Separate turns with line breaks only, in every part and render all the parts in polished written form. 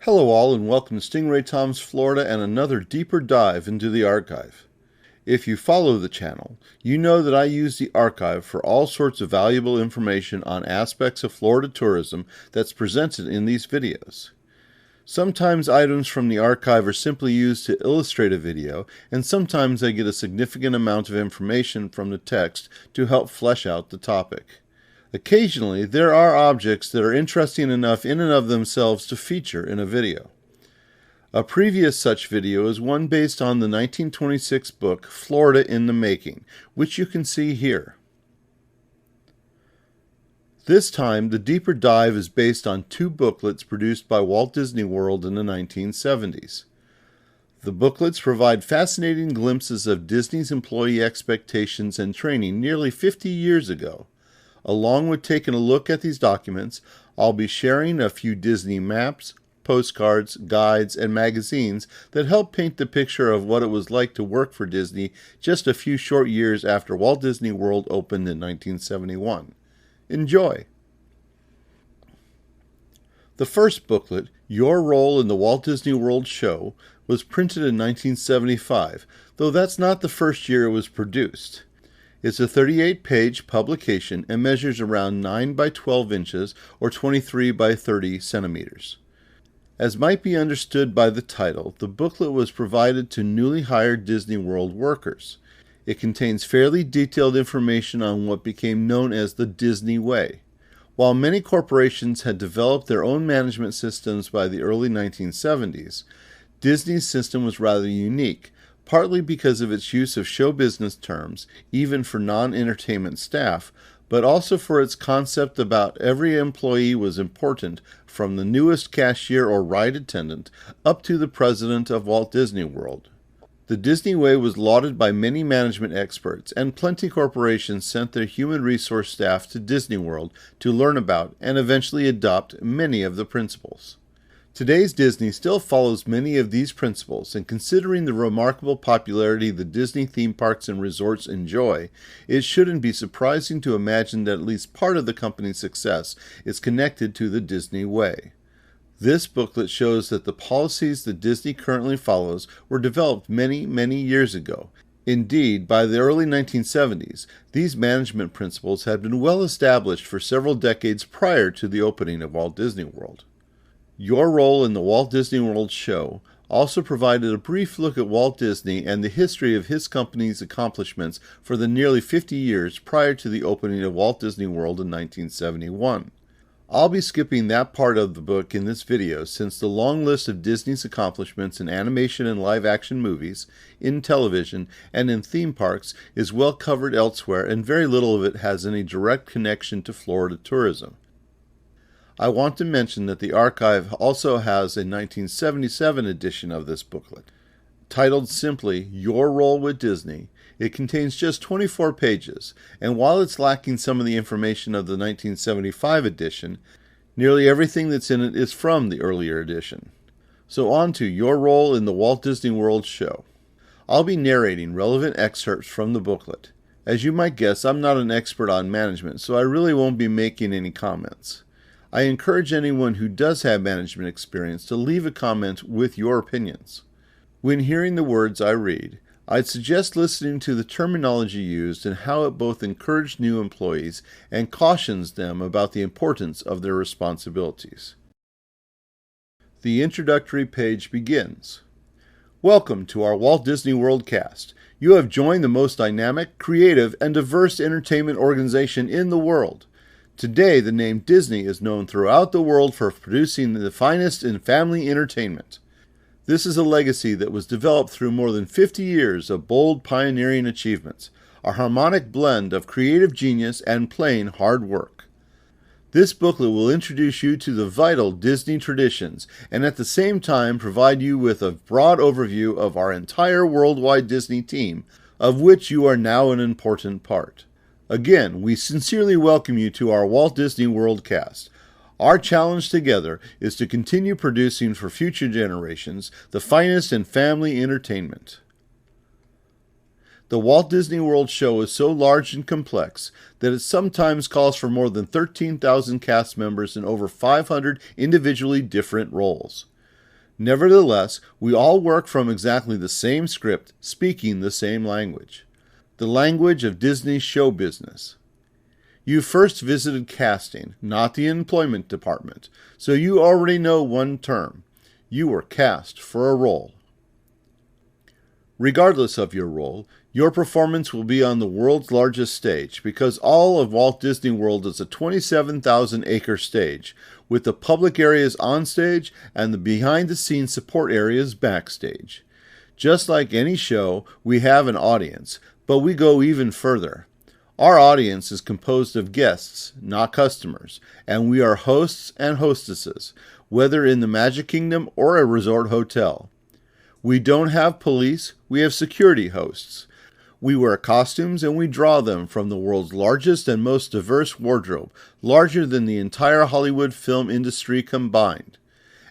Hello all and welcome to Stingray Tom's Florida and another deeper dive into the archive. If you follow the channel, you know that I use the archive for all sorts of valuable information on aspects of Florida tourism that's presented in these videos. Sometimes items from the archive are simply used to illustrate a video, and sometimes I get a significant amount of information from the text to help flesh out the topic. Occasionally, there are objects that are interesting enough in and of themselves to feature in a video. A previous such video is one based on the 1926 book Florida in the Making, which you can see here. This time, the deeper dive is based on two booklets produced by Walt Disney World in the 1970s. The booklets provide fascinating glimpses of Disney's employee expectations and training nearly 50 years ago. Along with taking a look at these documents, I'll be sharing a few Disney maps, postcards, guides, and magazines that help paint the picture of what it was like to work for Disney just a few short years after Walt Disney World opened in 1971. Enjoy! The first booklet, Your Role in the Walt Disney World Show, was printed in 1975, though that's not the first year it was produced. It's a 38-page publication and measures around 9 by 12 inches or 23 by 30 centimeters. As might be understood by the title, the booklet was provided to newly hired Disney World workers. It contains fairly detailed information on what became known as the Disney Way. While many corporations had developed their own management systems by the early 1970s, Disney's system was rather unique, partly because of its use of show business terms, even for non-entertainment staff, but also for its concept about every employee was important, from the newest cashier or ride attendant up to the president of Walt Disney World. The Disney Way was lauded by many management experts, and plenty corporations sent their human resource staff to Disney World to learn about and eventually adopt many of the principles. Today's Disney still follows many of these principles, and considering the remarkable popularity the Disney theme parks and resorts enjoy, it shouldn't be surprising to imagine that at least part of the company's success is connected to the Disney Way. This booklet shows that the policies that Disney currently follows were developed many, many years ago. Indeed, by the early 1970s, these management principles had been well established for several decades prior to the opening of Walt Disney World. Your Role in the Walt Disney World Show also provided a brief look at Walt Disney and the history of his company's accomplishments for the nearly 50 years prior to the opening of Walt Disney World in 1971. I'll be skipping that part of the book in this video since the long list of Disney's accomplishments in animation and live-action movies, in television, and in theme parks is well covered elsewhere, and very little of it has any direct connection to Florida tourism. I want to mention that the archive also has a 1977 edition of this booklet. Titled simply Your Role with Disney, it contains just 24 pages, and while it's lacking some of the information of the 1975 edition, nearly everything that's in it is from the earlier edition. So on to Your Role in the Walt Disney World Show. I'll be narrating relevant excerpts from the booklet. As you might guess, I'm not an expert on management, so I really won't be making any comments. I encourage anyone who does have management experience to leave a comment with your opinions. When hearing the words I read, I'd suggest listening to the terminology used and how it both encourages new employees and cautions them about the importance of their responsibilities. The introductory page begins. Welcome to our Walt Disney World cast. You have joined the most dynamic, creative, and diverse entertainment organization in the world. Today, the name Disney is known throughout the world for producing the finest in family entertainment. This is a legacy that was developed through more than 50 years of bold pioneering achievements, a harmonic blend of creative genius and plain hard work. This booklet will introduce you to the vital Disney traditions and at the same time provide you with a broad overview of our entire worldwide Disney team, of which you are now an important part. Again, we sincerely welcome you to our Walt Disney World cast. Our challenge together is to continue producing for future generations the finest in family entertainment. The Walt Disney World show is so large and complex that it sometimes calls for more than 13,000 cast members in over 500 individually different roles. Nevertheless, we all work from exactly the same script, speaking the same language. The language of Disney's show business. You first visited casting, not the employment department, so you already know one term. You were cast for a role. Regardless of your role, your performance will be on the world's largest stage because all of Walt Disney World is a 27,000-acre stage, with the public areas on stage and the behind-the-scenes support areas backstage. Just like any show, we have an audience, but we go even further. Our audience is composed of guests, not customers, and we are hosts and hostesses, whether in the Magic Kingdom or a resort hotel. We don't have police, we have security hosts. We wear costumes and we draw them from the world's largest and most diverse wardrobe, larger than the entire Hollywood film industry combined.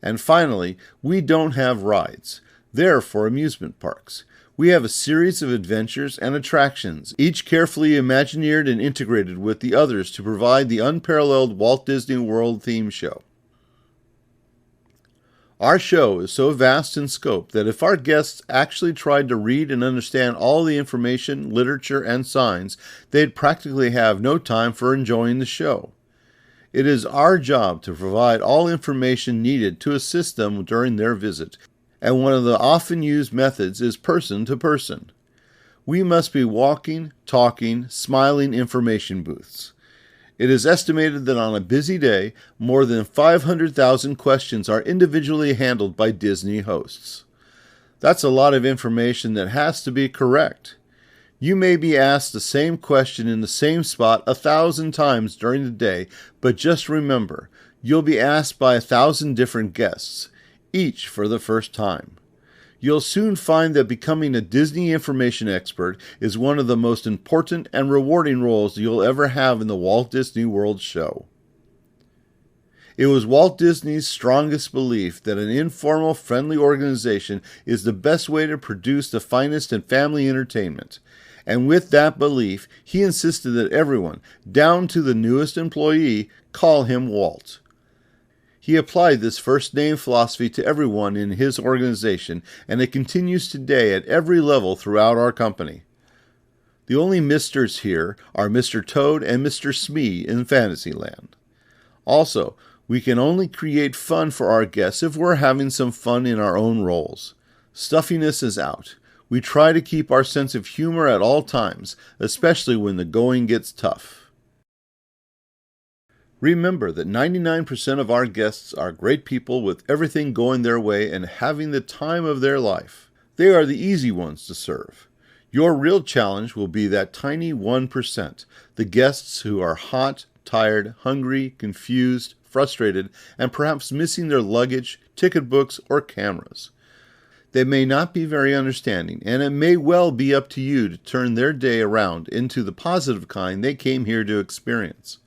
And finally, we don't have rides. They're for amusement parks. We have a series of adventures and attractions, each carefully imagineered and integrated with the others to provide the unparalleled Walt Disney World theme show. Our show is so vast in scope that if our guests actually tried to read and understand all the information, literature, and signs, they'd practically have no time for enjoying the show. It is our job to provide all information needed to assist them during their visit, and one of the often used methods is person to person. We must be walking, talking, smiling information booths. It is estimated that on a busy day, more than 500,000 questions are individually handled by Disney hosts. That's a lot of information that has to be correct. You may be asked the same question in the same spot 1,000 times during the day, but just remember, you'll be asked by 1,000 different guests, each for the first time. You'll soon find that becoming a Disney information expert is one of the most important and rewarding roles you'll ever have in the Walt Disney World show. It was Walt Disney's strongest belief that an informal, friendly organization is the best way to produce the finest in family entertainment. And with that belief, he insisted that everyone, down to the newest employee, call him Walt. He applied this first-name philosophy to everyone in his organization, and it continues today at every level throughout our company. The only Misters here are Mr. Toad and Mr. Smee in Fantasyland. Also, we can only create fun for our guests if we're having some fun in our own roles. Stuffiness is out. We try to keep our sense of humor at all times, especially when the going gets tough. Remember that 99% of our guests are great people with everything going their way and having the time of their life. They are the easy ones to serve. Your real challenge will be that tiny 1%, the guests who are hot, tired, hungry, confused, frustrated, and perhaps missing their luggage, ticket books, or cameras. They may not be very understanding, and it may well be up to you to turn their day around into the positive kind they came here to experience.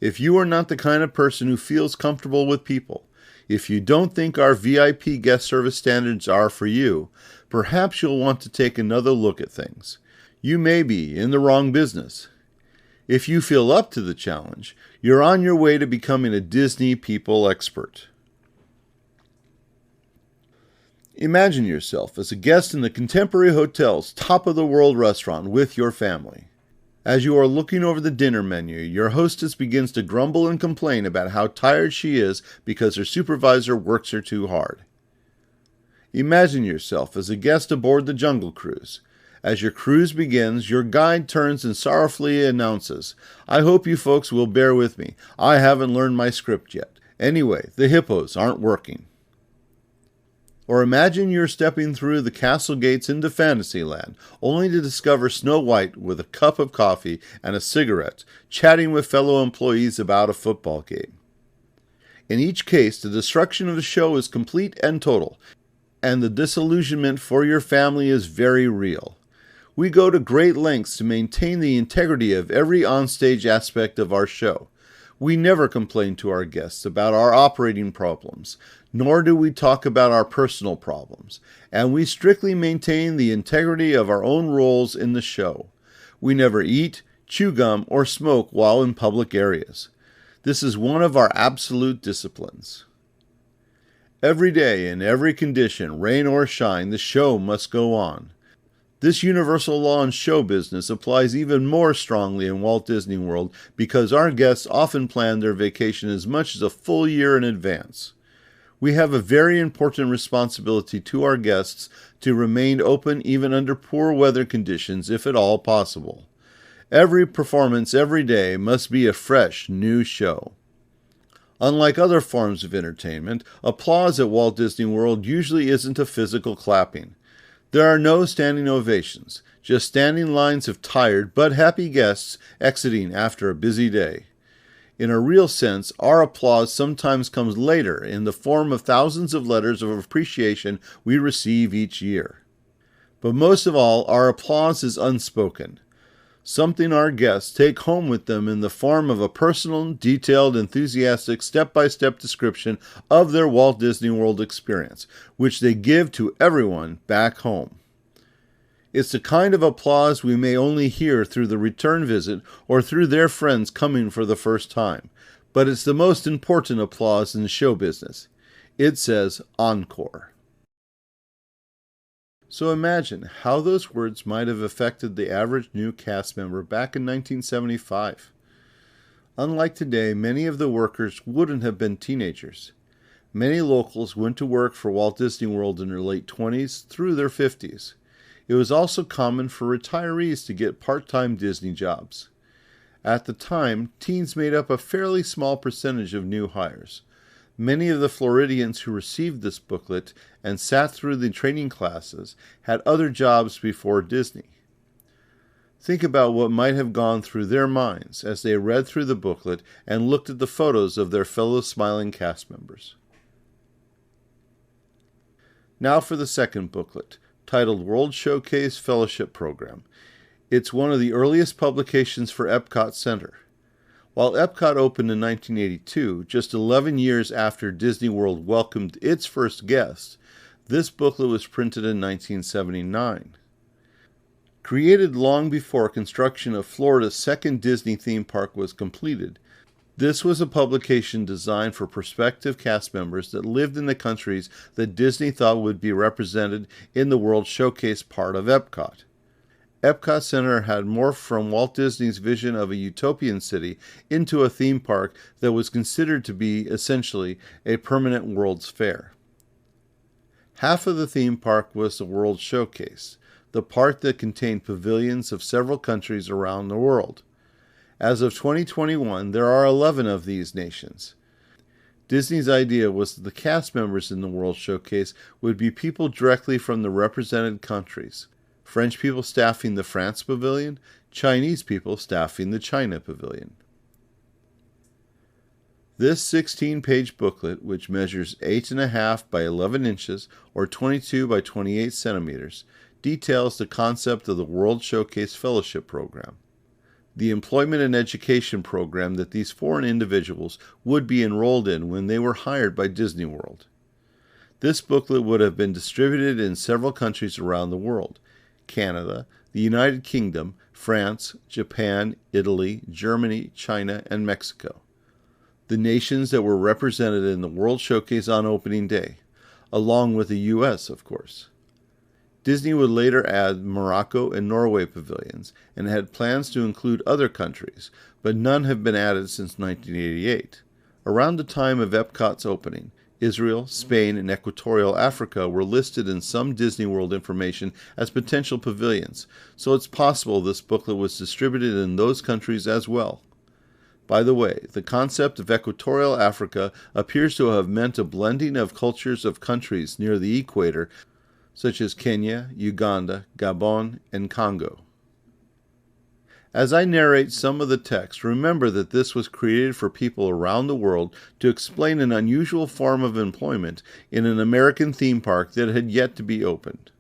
If you are not the kind of person who feels comfortable with people, if you don't think our VIP guest service standards are for you, perhaps you'll want to take another look at things. You may be in the wrong business. If you feel up to the challenge, you're on your way to becoming a Disney people expert. Imagine yourself as a guest in the Contemporary Hotel's top-of-the-world restaurant with your family. As you are looking over the dinner menu, your hostess begins to grumble and complain about how tired she is because her supervisor works her too hard. Imagine yourself as a guest aboard the Jungle Cruise. As your cruise begins, your guide turns and sorrowfully announces, "I hope you folks will bear with me. I haven't learned my script yet. Anyway, the hippos aren't working." Or imagine you're stepping through the castle gates into Fantasyland, only to discover Snow White with a cup of coffee and a cigarette, chatting with fellow employees about a football game. In each case, the destruction of the show is complete and total, and the disillusionment for your family is very real. We go to great lengths to maintain the integrity of every onstage aspect of our show. We never complain to our guests about our operating problems, nor do we talk about our personal problems, and we strictly maintain the integrity of our own roles in the show. We never eat, chew gum, or smoke while in public areas. This is one of our absolute disciplines. Every day, in every condition, rain or shine, the show must go on. This universal law in show business applies even more strongly in Walt Disney World because our guests often plan their vacation as much as a full year in advance. We have a very important responsibility to our guests to remain open even under poor weather conditions if at all possible. Every performance every day must be a fresh, new show. Unlike other forms of entertainment, applause at Walt Disney World usually isn't a physical clapping. There are no standing ovations, just standing lines of tired but happy guests exiting after a busy day. In a real sense, our applause sometimes comes later in the form of thousands of letters of appreciation we receive each year. But most of all, our applause is unspoken, something our guests take home with them in the form of a personal, detailed, enthusiastic, step-by-step description of their Walt Disney World experience, which they give to everyone back home. It's the kind of applause we may only hear through the return visit or through their friends coming for the first time, but it's the most important applause in show business. It says encore. So imagine how those words might have affected the average new cast member back in 1975. Unlike today, many of the workers wouldn't have been teenagers. Many locals went to work for Walt Disney World in their late 20s through their 50s. It was also common for retirees to get part-time Disney jobs. At the time, teens made up a fairly small percentage of new hires. Many of the Floridians who received this booklet and sat through the training classes had other jobs before Disney. Think about what might have gone through their minds as they read through the booklet and looked at the photos of their fellow smiling cast members. Now for the second booklet, titled World Showcase Fellowship Program. It's one of the earliest publications for EPCOT Center. While EPCOT opened in 1982, just 11 years after Disney World welcomed its first guests, this booklet was printed in 1979. Created long before construction of Florida's second Disney theme park was completed, this was a publication designed for prospective cast members that lived in the countries that Disney thought would be represented in the World Showcase part of EPCOT. EPCOT Center had morphed from Walt Disney's vision of a utopian city into a theme park that was considered to be essentially a permanent World's Fair. Half of the theme park was the World Showcase, the part that contained pavilions of several countries around the world. As of 2021, there are 11 of these nations. Disney's idea was that the cast members in the World Showcase would be people directly from the represented countries. French people staffing the France Pavilion, Chinese people staffing the China Pavilion. This 16-page booklet, which measures 8.5 by 11 inches or 22 by 28 centimeters, details the concept of the World Showcase Fellowship Program, the employment and education program that these foreign individuals would be enrolled in when they were hired by Disney World. This booklet would have been distributed in several countries around the world: Canada, the United Kingdom, France, Japan, Italy, Germany, China, and Mexico. The nations that were represented in the World Showcase on opening day, along with the U.S., of course. Disney would later add Morocco and Norway pavilions and had plans to include other countries, but none have been added since 1988. Around the time of EPCOT's opening, Israel, Spain, and Equatorial Africa were listed in some Disney World information as potential pavilions, so it's possible this booklet was distributed in those countries as well. By the way, the concept of Equatorial Africa appears to have meant a blending of cultures of countries near the equator, such as Kenya, Uganda, Gabon, and Congo. As I narrate some of the text, remember that this was created for people around the world to explain an unusual form of employment in an American theme park that had yet to be opened.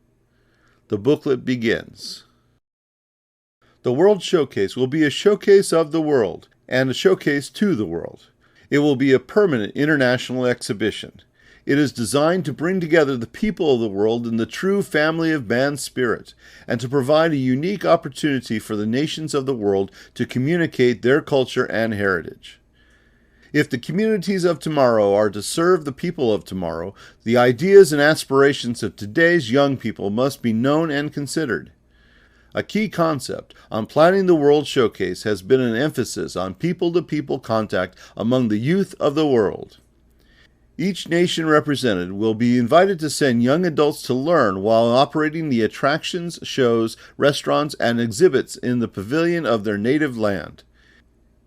The booklet begins. The World Showcase will be a showcase of the world and a showcase to the world. It will be a permanent international exhibition. It is designed to bring together the people of the world in the true family of man spirit, and to provide a unique opportunity for the nations of the world to communicate their culture and heritage. If the communities of tomorrow are to serve the people of tomorrow, the ideas and aspirations of today's young people must be known and considered. A key concept on planning the World Showcase has been an emphasis on people-to-people contact among the youth of the world. Each nation represented will be invited to send young adults to learn while operating the attractions, shows, restaurants, and exhibits in the pavilion of their native land.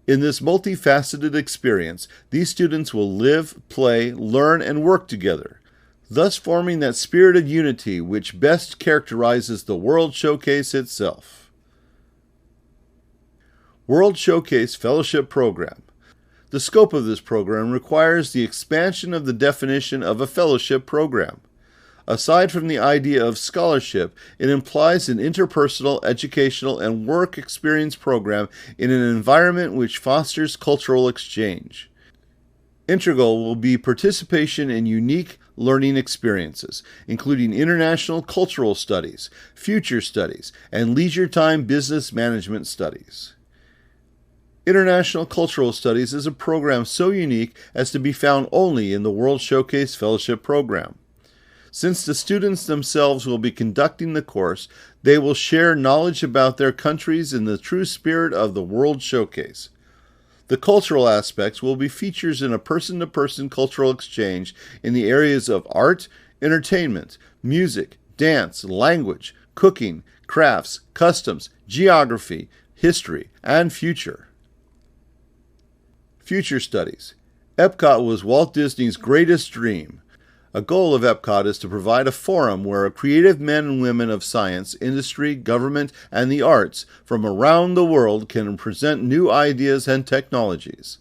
In this multifaceted experience, these students will live, play, learn, and work together, thus forming that spirit of unity which best characterizes the World Showcase itself. World Showcase Fellowship Program. The scope of this program requires the expansion of the definition of a fellowship program. Aside from the idea of scholarship, it implies an interpersonal, educational, and work experience program in an environment which fosters cultural exchange. Integral will be participation in unique learning experiences, including international cultural studies, future studies, and leisure time business management studies. International Cultural Studies is a program so unique as to be found only in the World Showcase Fellowship Program. Since the students themselves will be conducting the course, they will share knowledge about their countries in the true spirit of the World Showcase. The cultural aspects will be features in a person-to-person cultural exchange in the areas of art, entertainment, music, dance, language, cooking, crafts, customs, geography, history, and future. Future Studies. EPCOT was Walt Disney's greatest dream. A goal of EPCOT is to provide a forum where creative men and women of science, industry, government, and the arts from around the world can present new ideas and technologies.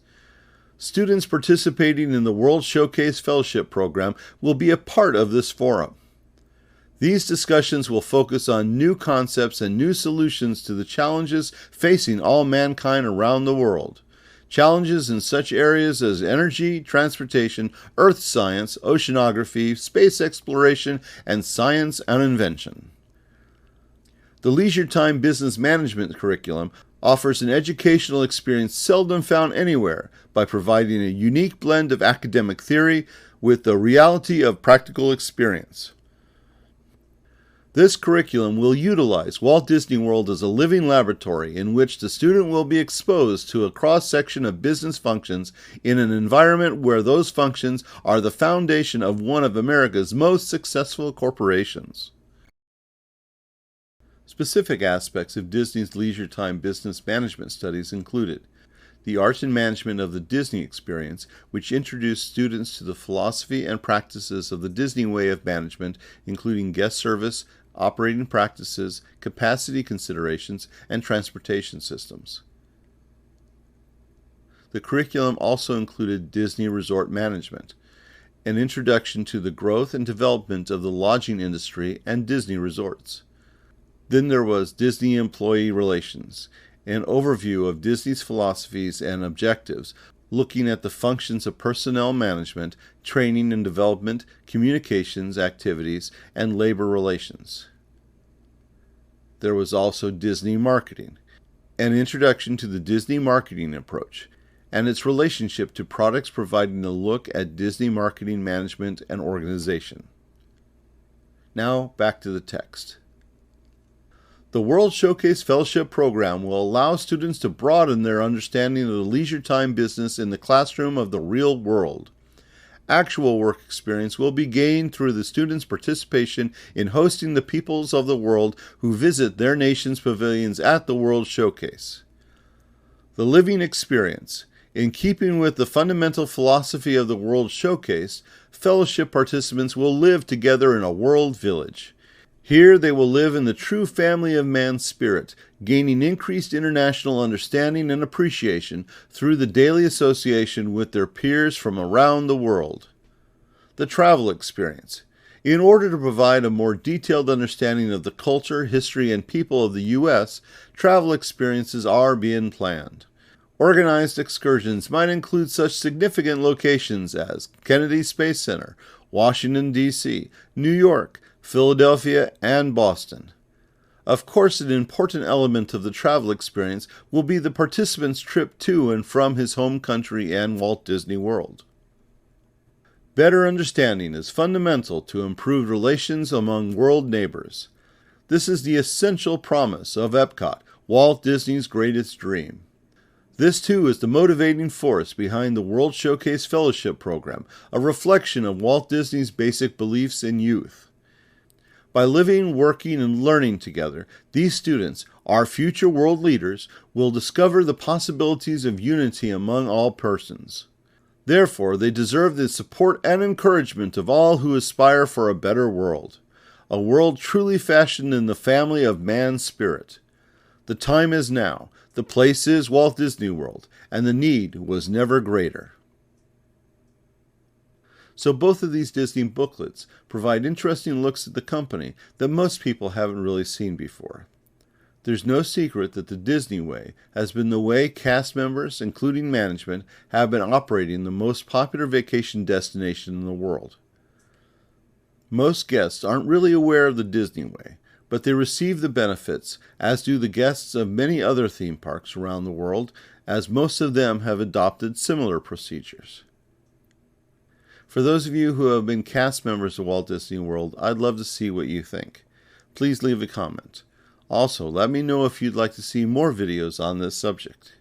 Students participating in the World Showcase Fellowship Program will be a part of this forum. These discussions will focus on new concepts and new solutions to the challenges facing all mankind around the world. Challenges in such areas as energy, transportation, earth science, oceanography, space exploration, and science and invention. The Leisure Time Business Management curriculum offers an educational experience seldom found anywhere by providing a unique blend of academic theory with the reality of practical experience. This curriculum will utilize Walt Disney World as a living laboratory in which the student will be exposed to a cross-section of business functions in an environment where those functions are the foundation of one of America's most successful corporations. Specific aspects of Disney's Leisure Time Business Management studies included the art and management of the Disney experience, which introduced students to the philosophy and practices of the Disney way of management, including guest service, operating practices, capacity considerations, and transportation systems. The curriculum also included Disney Resort Management, an introduction to the growth and development of the lodging industry and Disney resorts. Then there was Disney Employee Relations, an overview of Disney's philosophies and objectives, looking at the functions of personnel management, training and development, communications activities, and labor relations. There was also Disney Marketing, an introduction to the Disney marketing approach, and its relationship to products, providing a look at Disney marketing management and organization. Now back to the text. The World Showcase Fellowship Program will allow students to broaden their understanding of the leisure time business in the classroom of the real world. Actual work experience will be gained through the students' participation in hosting the peoples of the world who visit their nation's pavilions at the World Showcase. The living experience. In keeping with the fundamental philosophy of the World Showcase, fellowship participants will live together in a world village. Here they will live in the true family of man's spirit, gaining increased international understanding and appreciation through the daily association with their peers from around the world. The travel experience. In order to provide a more detailed understanding of the culture, history, and people of the U.S., travel experiences are being planned. Organized excursions might include such significant locations as Kennedy Space Center, Washington, D.C., New York, Philadelphia, and Boston. Of course, an important element of the travel experience will be the participant's trip to and from his home country and Walt Disney World. Better understanding is fundamental to improved relations among world neighbors. This is the essential promise of EPCOT, Walt Disney's greatest dream. This, too, is the motivating force behind the World Showcase Fellowship Program, a reflection of Walt Disney's basic beliefs in youth. By living, working, and learning together, these students, our future world leaders, will discover the possibilities of unity among all persons. Therefore, they deserve the support and encouragement of all who aspire for a better world, a world truly fashioned in the family of man's spirit. The time is now, the place is Walt Disney World, and the need was never greater. So both of these Disney booklets provide interesting looks at the company that most people haven't really seen before. There's no secret that the Disney way has been the way cast members, including management, have been operating the most popular vacation destination in the world. Most guests aren't really aware of the Disney way, but they receive the benefits, as do the guests of many other theme parks around the world, as most of them have adopted similar procedures. For those of you who have been cast members of Walt Disney World, I'd love to see what you think. Please leave a comment. Also, let me know if you'd like to see more videos on this subject.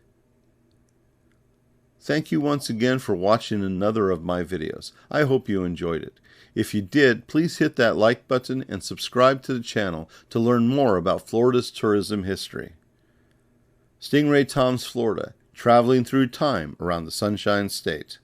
Thank you once again for watching another of my videos. I hope you enjoyed it. If you did, please hit that like button and subscribe to the channel to learn more about Florida's tourism history. Stingray Tom's Florida, traveling through time around the Sunshine State.